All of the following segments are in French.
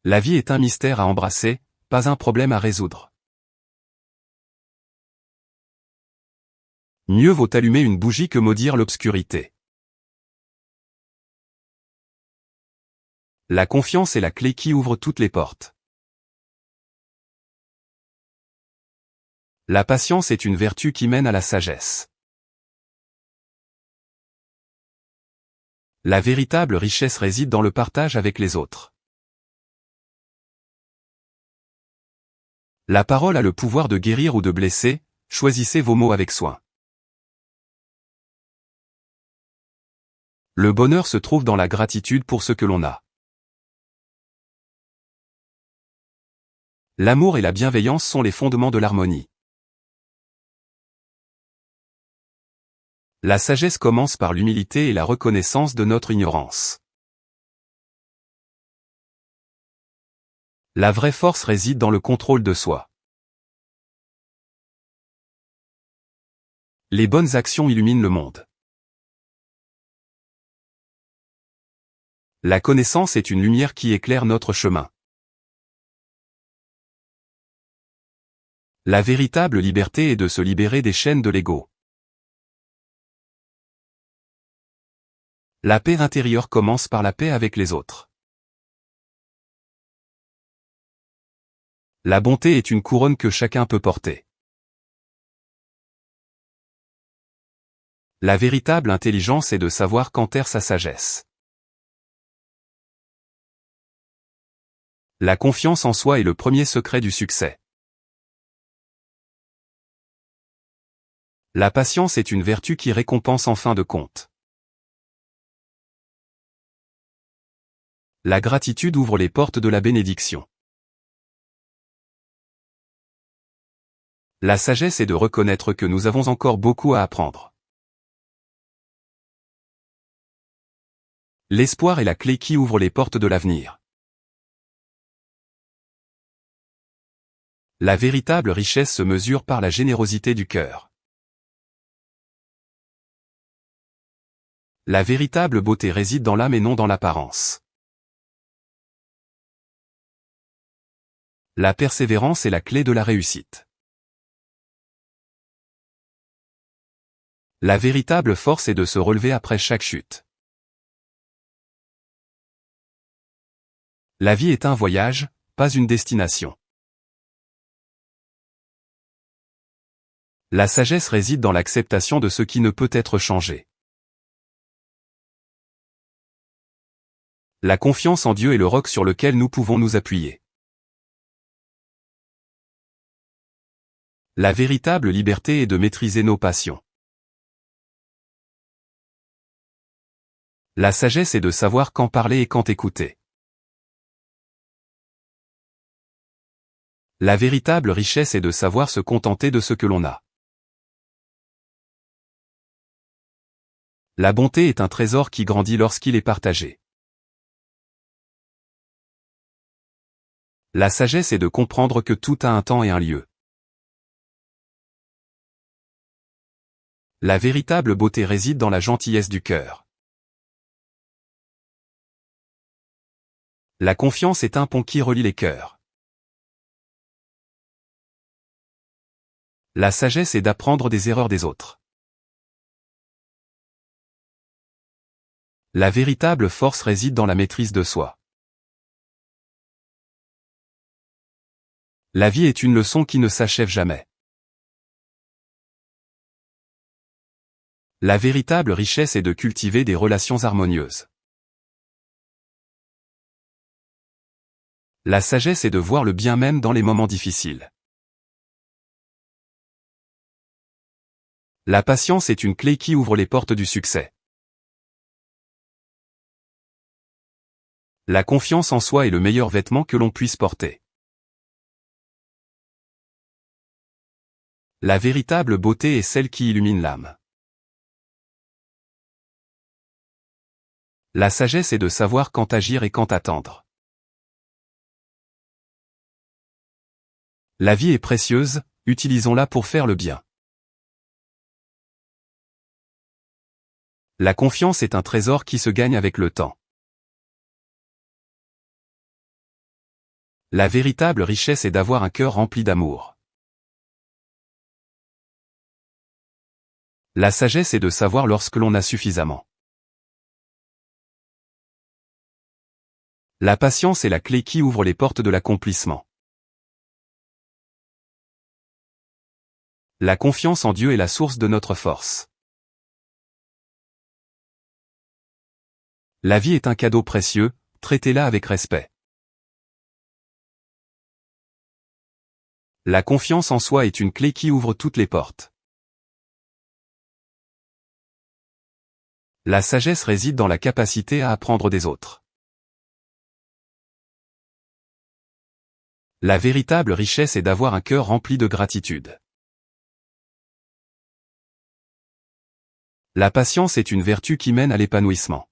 La vie est un mystère à embrasser, pas un problème à résoudre. Mieux vaut allumer une bougie que maudire l'obscurité. La confiance est la clé qui ouvre toutes les portes. La patience est une vertu qui mène à la sagesse. La véritable richesse réside dans le partage avec les autres. La parole a le pouvoir de guérir ou de blesser, choisissez vos mots avec soin. Le bonheur se trouve dans la gratitude pour ce que l'on a. L'amour et la bienveillance sont les fondements de l'harmonie. La sagesse commence par l'humilité et la reconnaissance de notre ignorance. La vraie force réside dans le contrôle de soi. Les bonnes actions illuminent le monde. La connaissance est une lumière qui éclaire notre chemin. La véritable liberté est de se libérer des chaînes de l'ego. La paix intérieure commence par la paix avec les autres. La bonté est une couronne que chacun peut porter. La véritable intelligence est de savoir quand taire sa sagesse. La confiance en soi est le premier secret du succès. La patience est une vertu qui récompense en fin de compte. La gratitude ouvre les portes de la bénédiction. La sagesse est de reconnaître que nous avons encore beaucoup à apprendre. L'espoir est la clé qui ouvre les portes de l'avenir. La véritable richesse se mesure par la générosité du cœur. La véritable beauté réside dans l'âme et non dans l'apparence. La persévérance est la clé de la réussite. La véritable force est de se relever après chaque chute. La vie est un voyage, pas une destination. La sagesse réside dans l'acceptation de ce qui ne peut être changé. La confiance en Dieu est le roc sur lequel nous pouvons nous appuyer. La véritable liberté est de maîtriser nos passions. La sagesse est de savoir quand parler et quand écouter. La véritable richesse est de savoir se contenter de ce que l'on a. La bonté est un trésor qui grandit lorsqu'il est partagé. La sagesse est de comprendre que tout a un temps et un lieu. La véritable beauté réside dans la gentillesse du cœur. La confiance est un pont qui relie les cœurs. La sagesse est d'apprendre des erreurs des autres. La véritable force réside dans la maîtrise de soi. La vie est une leçon qui ne s'achève jamais. La véritable richesse est de cultiver des relations harmonieuses. La sagesse est de voir le bien même dans les moments difficiles. La patience est une clé qui ouvre les portes du succès. La confiance en soi est le meilleur vêtement que l'on puisse porter. La véritable beauté est celle qui illumine l'âme. La sagesse est de savoir quand agir et quand attendre. La vie est précieuse, utilisons-la pour faire le bien. La confiance est un trésor qui se gagne avec le temps. La véritable richesse est d'avoir un cœur rempli d'amour. La sagesse est de savoir lorsque l'on a suffisamment. La patience est la clé qui ouvre les portes de l'accomplissement. La confiance en Dieu est la source de notre force. La vie est un cadeau précieux, traitez-la avec respect. La confiance en soi est une clé qui ouvre toutes les portes. La sagesse réside dans la capacité à apprendre des autres. La véritable richesse est d'avoir un cœur rempli de gratitude. La patience est une vertu qui mène à l'épanouissement.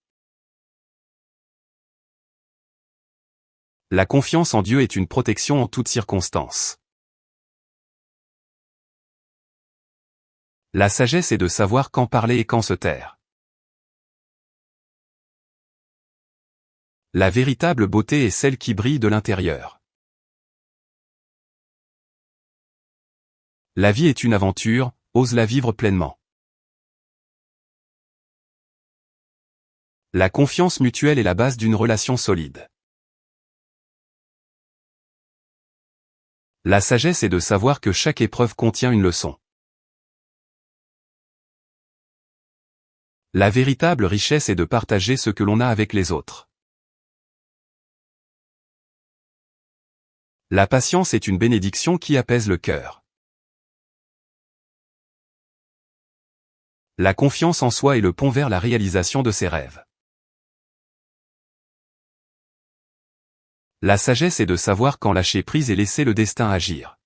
La confiance en Dieu est une protection en toutes circonstances. La sagesse est de savoir quand parler et quand se taire. La véritable beauté est celle qui brille de l'intérieur. La vie est une aventure, ose la vivre pleinement. La confiance mutuelle est la base d'une relation solide. La sagesse est de savoir que chaque épreuve contient une leçon. La véritable richesse est de partager ce que l'on a avec les autres. La patience est une bénédiction qui apaise le cœur. La confiance en soi est le pont vers la réalisation de ses rêves. La sagesse est de savoir quand lâcher prise et laisser le destin agir.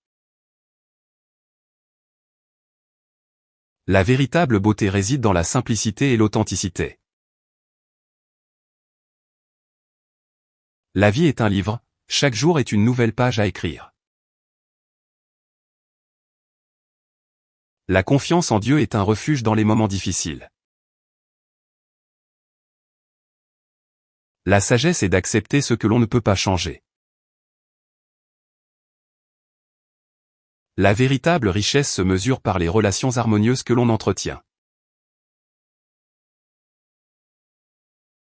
La véritable beauté réside dans la simplicité et l'authenticité. La vie est un livre, chaque jour est une nouvelle page à écrire. La confiance en Dieu est un refuge dans les moments difficiles. La sagesse est d'accepter ce que l'on ne peut pas changer. La véritable richesse se mesure par les relations harmonieuses que l'on entretient.